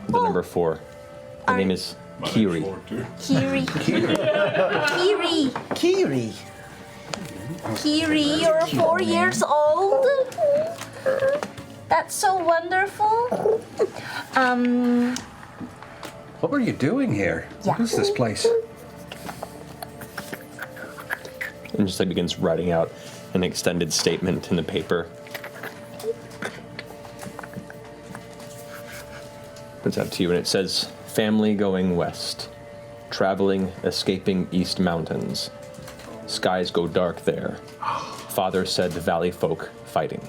The number 4. The name is Kiri. Kiri. Kiri, you're 4 years old? That's so wonderful. What were you doing here? Yeah. What is this place? And just like begins writing out an extended statement in the paper. Puts out to you and it says, "Family going west. Traveling, escaping east mountains. Skies go dark there. Father said valley folk fighting."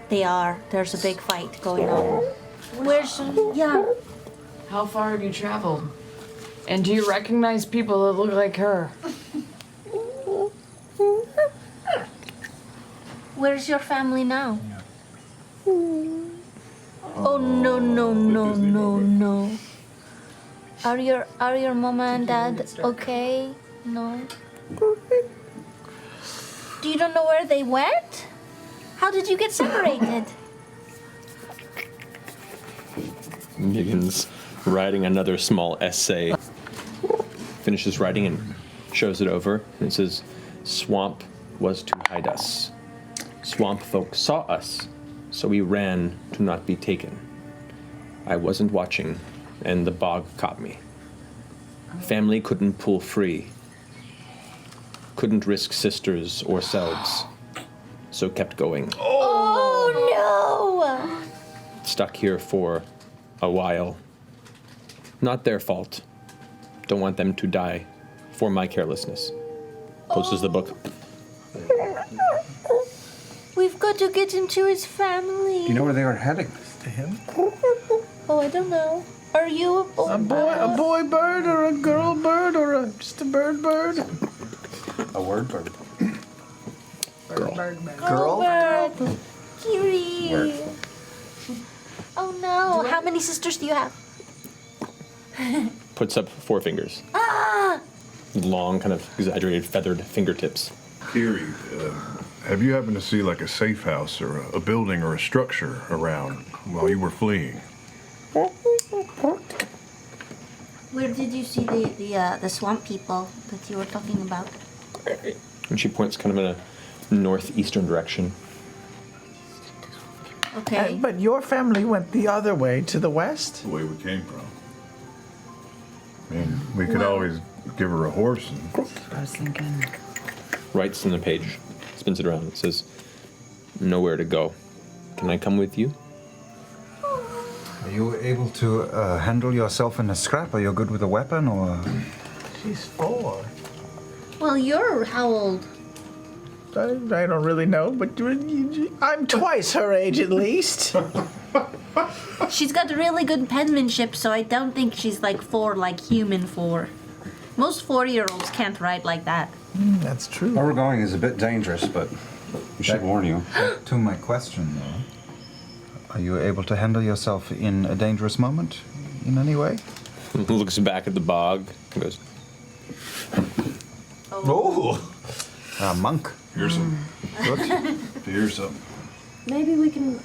They are. There's a big fight going on. Yeah. How far have you traveled? And do you recognize people that look like her? Where's your family now? Oh no. Are your mama and dad okay? No. You don't know where they went? How did you get separated? Begins writing another small essay. Finishes writing and shows it over. And it says, "Swamp was to hide us. Swamp folk saw us, so we ran to not be taken. I wasn't watching, and the bog caught me. Family couldn't pull free. Couldn't risk sisters or selves, so kept going. Oh no! Stuck here for a while. Not their fault. Don't want them to die for my carelessness." Closes the book. We've got to get into his family. Do you know where they are heading? To him? Oh, I don't know. Are you a boy? A boy bird or a girl bird or just a bird? A word bird. Girl bird. Kiri. Oh no! How many sisters do you have? Puts up 4 fingers. Ah! Long, kind of exaggerated, feathered fingertips. Kiri, have you happened to see like a safe house or a building or a structure around while you were fleeing? Where did you see the swamp people that you were talking about? And she points kind of in a northeastern direction. Okay. But your family went the other way, to the west? The way we came from. I mean, we could always give her a horse and... I was thinking. Writes on the page, spins it around. It says, "Nowhere to go. Can I come with you?" Are you able to handle yourself in a scrap? Are you good with a weapon, or...? She's 4. Well, you're how old? I don't really know, but I'm twice her age at least. She's got really good penmanship, so I don't think she's like 4, like human 4. Most 4-year-olds can't write like that. That's true. Where we're going is a bit dangerous, but we should warn you. To my question, though, are you able to handle yourself in a dangerous moment in any way? Looks back at the bog and goes, "Oh, a monk. Fearsome. Good. Fearsome. Maybe we can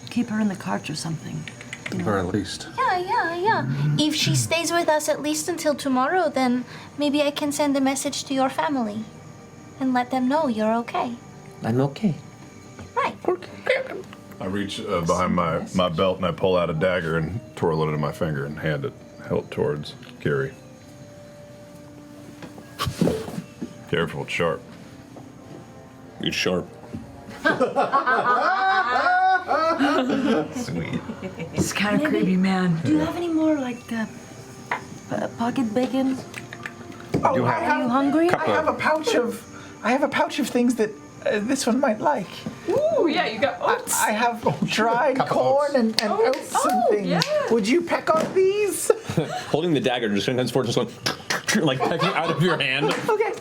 keep her in the cart or something. At the very least. Yeah. If she stays with us at least until tomorrow, then maybe I can send a message to your family and let them know you're okay. "I'm okay." Right. I reach behind my belt and I pull out a dagger and twirl it into my finger and hand it towards Kiri. Careful, it's sharp. It's sharp. Sweet. It's kind of creepy, man. Do you have any more, like, pocket bacon? Oh, Are you hungry? I have a pouch of things that this one might like. Ooh, yeah, you got oats. I have dried corn and oats and things. Yeah. Would you peck on these? Holding the dagger, just turns forward, just going, like pecking out of your hand. Okay.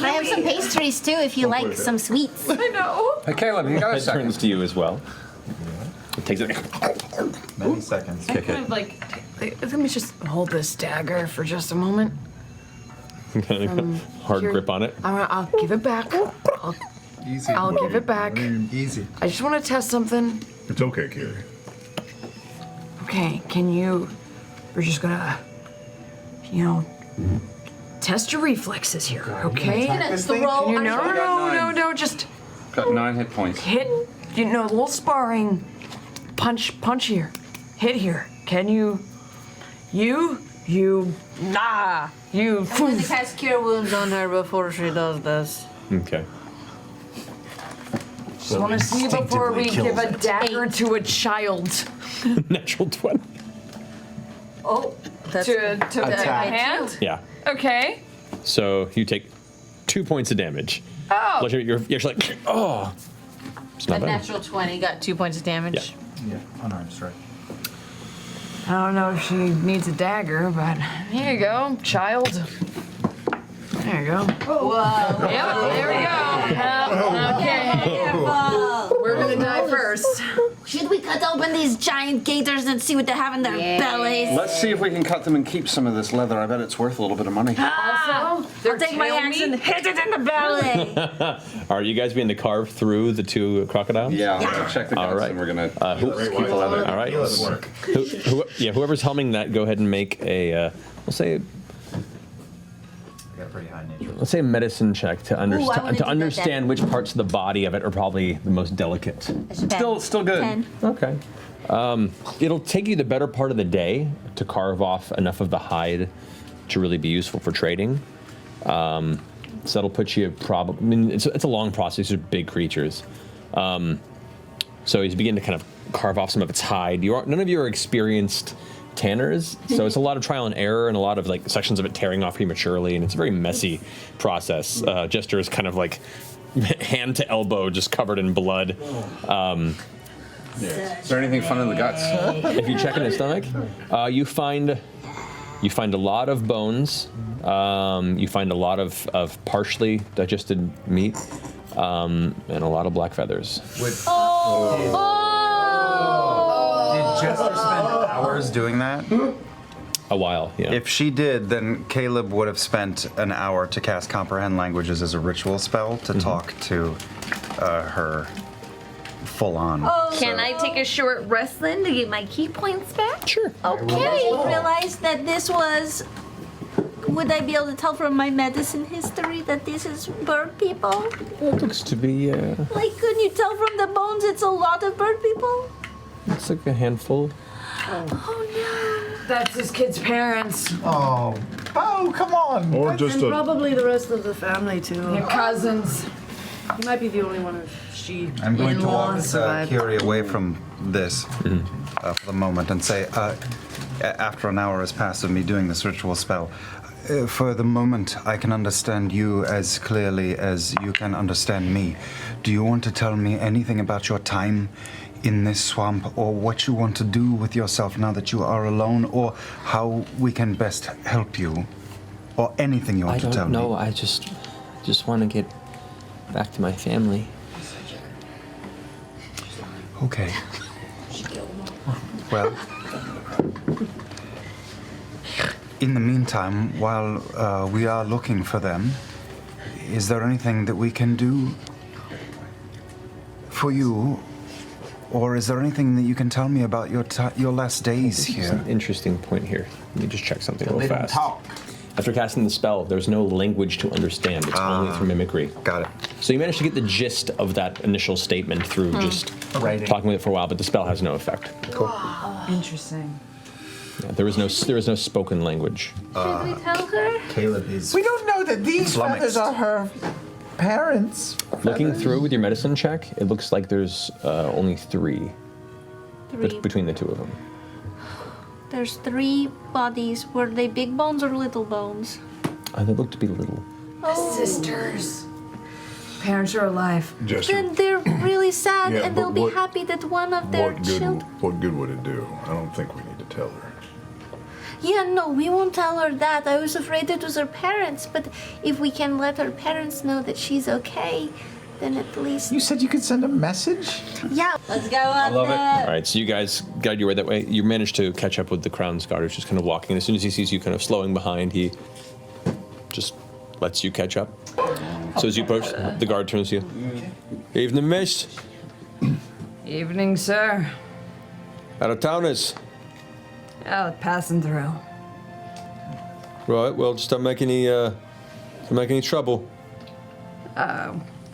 I have some pastries too if you like some sweets. I know. Hey, Caleb, you got a It second? turns to you as well. It takes it. Many seconds. Kick Kind it. of like, let me just hold this dagger for just a moment. Kind of hard Here. grip on it. I'll give it back. Easy. I'll give it back. Easy. I just want to test something. It's okay, Kiri. Okay, we're just gonna, test your reflexes here, okay? No, just Got 9 hit points. hit, a little sparring. Punch here. Hit here. Can you, I'm gonna cast Cure Wounds on her before she does this. Okay. just want to see before we give a dagger to a child. Natural 20. Oh, that's To my hand? Yeah. Okay. So you take 2 points of damage. Oh. You're actually like, oh. It's a not bad. natural 20. Got 2 points of damage. Yeah. Unarmed strike. I don't know if she needs a dagger, but here you go, child. There you go. Whoa. Yep, there we go. Okay. We're gonna die first. Should we cut open these giant gators and see what they have in their bellies? Let's see if we can cut them and keep some of this leather. I bet it's worth a little bit of money. Also, I'll take my axe and hit it in the belly. Are you guys being to carve through the 2 crocodiles? Yeah, let's check the guts All right. and we're gonna keep the leather. All right. Whoever's helming that, go ahead and make a, we'll say Pretty high nature. let's say a medicine check to wanna do understand that which parts of the body of it are probably the most delicate. Still good. 10. Okay. It'll take you the better part of the day to carve off enough of the hide to really be useful for trading. So that'll put you probably. I mean, it's a long process. These are big creatures. So as you begin to kind of carve off some of its hide, none of you are experienced tanners, so it's a lot of trial and error and a lot of like sections of it tearing off prematurely, and it's a very messy process. Jester is kind of like hand to elbow, just covered in blood. Is there anything fun in the guts? If you check in his stomach, you find You find a lot of bones. You find a lot of partially digested meat, and a lot of black feathers. Did Jester spend hours doing that? A while, yeah. If she did, then Caleb would have spent an hour to cast Comprehend Languages as a ritual spell to talk to her full on. Can I take a short rest then to get my key points back? Sure. Okay. I realized that this was. Would I be able to tell from my medicine history that this is bird people? It looks to be. Like, couldn't you tell from the bones it's a lot of bird people? Looks like a handful. Oh no. That's his kid's parents. Oh, come on. Or just And a. probably the rest of the family too. Your cousins. He might be the only one of she I'm going to walk in-laws survived. Kiri away from this for the moment and say, after an hour has passed of me doing this ritual spell, for the moment I can understand you as clearly as you can understand me. Do you want to tell me anything about your time in this swamp, or what you want to do with yourself now that you are alone, or how we can best help you, or anything you want to tell me? No, I just want to get back to my family. Okay. Well, in the meantime, while we are looking for them, is there anything that we can do for you? Or is there anything that you can tell me about your last days here? An interesting point here. Let me just check something real They don't fast. talk. After casting the spell, there's no language to understand. It's only through mimicry. Got it. So you managed to get the gist of that initial statement through just talking with it for a while, but the spell has no effect. Cool. Interesting. Yeah, there is no spoken language. Should we tell her? Caleb is. We don't know that these feathers are her parents. Looking through with your medicine check, it looks like there's only three. Between the two of them. There's 3 bodies. Were they big bones or little bones? They look to be little. Oh. Sisters. Parents are alive. Then they're really sad, Yeah, and but they'll be happy that one of their children. What good would it do? I don't think we need to tell her. Yeah, no, we won't tell her that. I was afraid it was her parents, but if we can let her parents know that she's okay, then at least. You said you could send a message? Yeah. Let's go up there. All right, so you guys guide your way that way. You manage to catch up with the Crown's guard, who's just kind of walking. As soon as he sees you kind of slowing behind, he just lets you catch up. So as you approach, the guard turns to you. Evening, miss. Evening, sir. Out of towners. Oh, passing through. Right, well, just don't make any trouble.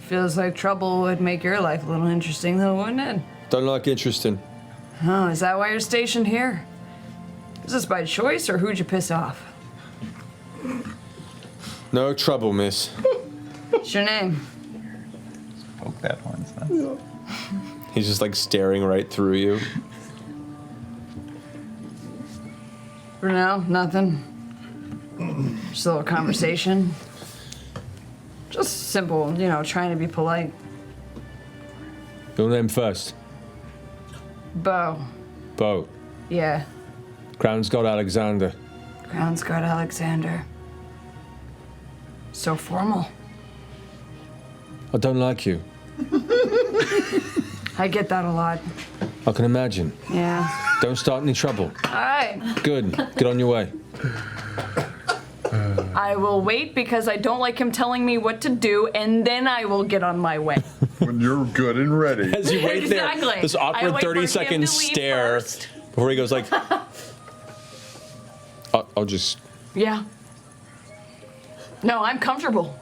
Feels like trouble would make your life a little interesting, though, wouldn't it? Don't like interesting. Oh, is that why you're stationed here? Is this by choice, or who'd you piss off? No trouble, miss. What's your name? Poke that horn's He's just like staring right through you. For now, nothing. Just a little conversation. Just simple, trying to be polite. Your name first. Bo. Bo. Yeah. Crown's God Alexander. Crown's Guard Alexander. So formal. I don't like you. I get that a lot. I can imagine. Yeah. Don't start any trouble. All right. Good. Get on your way. I will wait because I don't like him telling me what to do, and then I will get on my way. When you're good and ready. As you wait Exactly. there, this I awkward wait for him 30-second to leave stare first. before he goes like, I'll just... Yeah. No, I'm comfortable.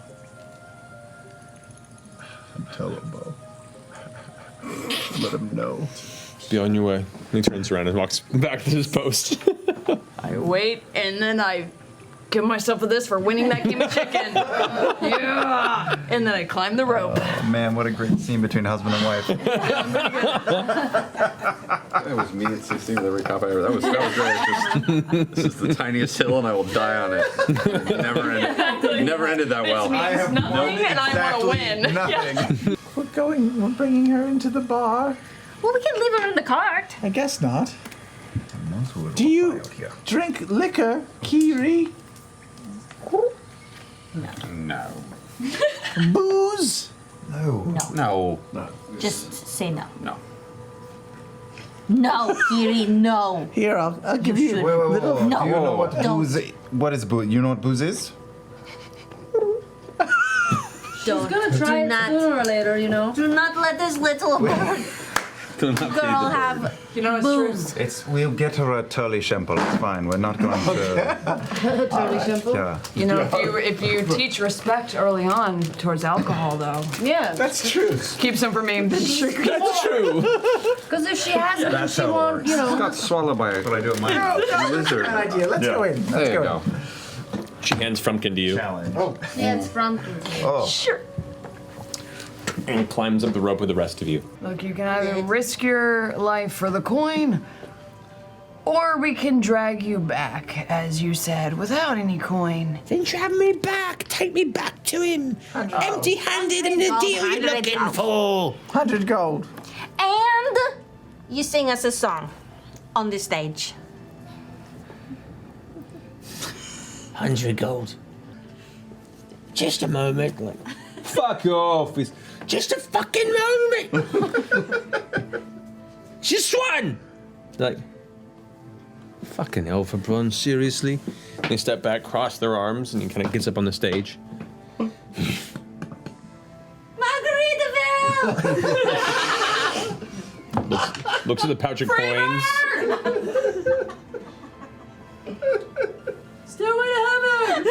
Tell him, Bo. Let him know. Be on your way. And he turns around and walks back to his post. I wait, and then I give myself a this for winning that game of chicken. Yeah. And then I climb the rope. Oh, man, what a great scene between husband and wife. That was me at 16 with every cop I ever. That was great. This is the tiniest hill, and I will die on it. It never ended that well. This means nothing, and I want to win. Nothing. We're bringing her into the bar. Well, we can leave her in the cart. I guess not. knows who it Do will you fly out here. drink liquor, Kiri? No. Booze? No. No. Just say no. No. No, Kiri, no. Here, I'll give you should- Wait, little. No. Do you know what Don't. booze is? What is booze? You know what booze is? Don't. Gonna try Do it not. sooner or later, you know. Do not let this little Do not feed the girl bird. have You know, it's true. It's. We'll get her a Turley Shemple. It's fine. We're not going to. Totally simple. Yeah. You know, if you teach respect early on towards alcohol, though, Yeah. That's true. keeps them from being bitch triggers. That's true. Because if she hasn't, then That's she how it won't, works. you know. Got swallowed by What I do at my lizard. Bad idea. Let's go in. There you go. She hands Frumpkin to you challenge. Yeah, it's from. Oh. Sure. and climbs up the rope with the rest of you. Look, you can either risk your life for the coin, or we can drag you back, as you said, without any coin. Then drag me back. Take me back to him. Empty-handed in the deal you're looking for. 100 gold. And you sing us a song on the stage. 100 gold. Just a moment. Like, fuck off. It's just a fucking moment. Just one. like, fucking hell, Febron, seriously? They step back, cross their arms, and he kind of gets up on the stage. Margaritaville! Looks at the pouch of coins. Stairway to heaven!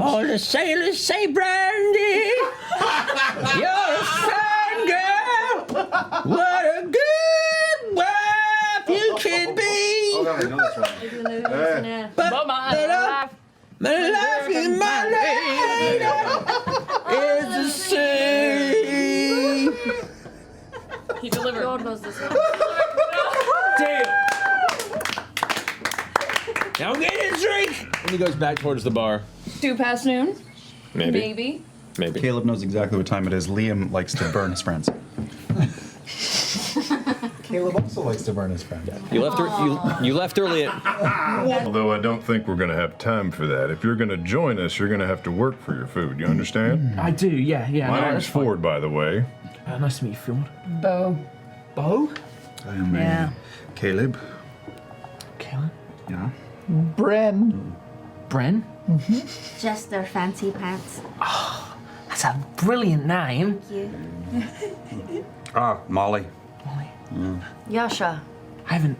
All the sailors say, Brandy, you're a fine girl. What a good wife you can be. Oh, God, I know this one. But my life is my lady is the sea. He delivered. God knows this one. Damn! Now get a drink. And he goes back towards the bar. 2 past noon? Maybe. Maybe. Caleb knows exactly what time it is. Liam likes to burn his friends. Caleb also likes to burn his friends. You left you left early at Although I don't think we're going to have time for that. If you're going to join us, you're going to have to work for your food. You understand? I do, yeah. My no, name's that's fine. Fjord, by the way. Nice to meet you, Fjord. Bo. Bo? I am Yeah. Caleb. Caleb? Yeah. Bren. Bren? Jester Fancy Pants. That's a brilliant name. Thank you. Ah, Molly. Yasha. I haven't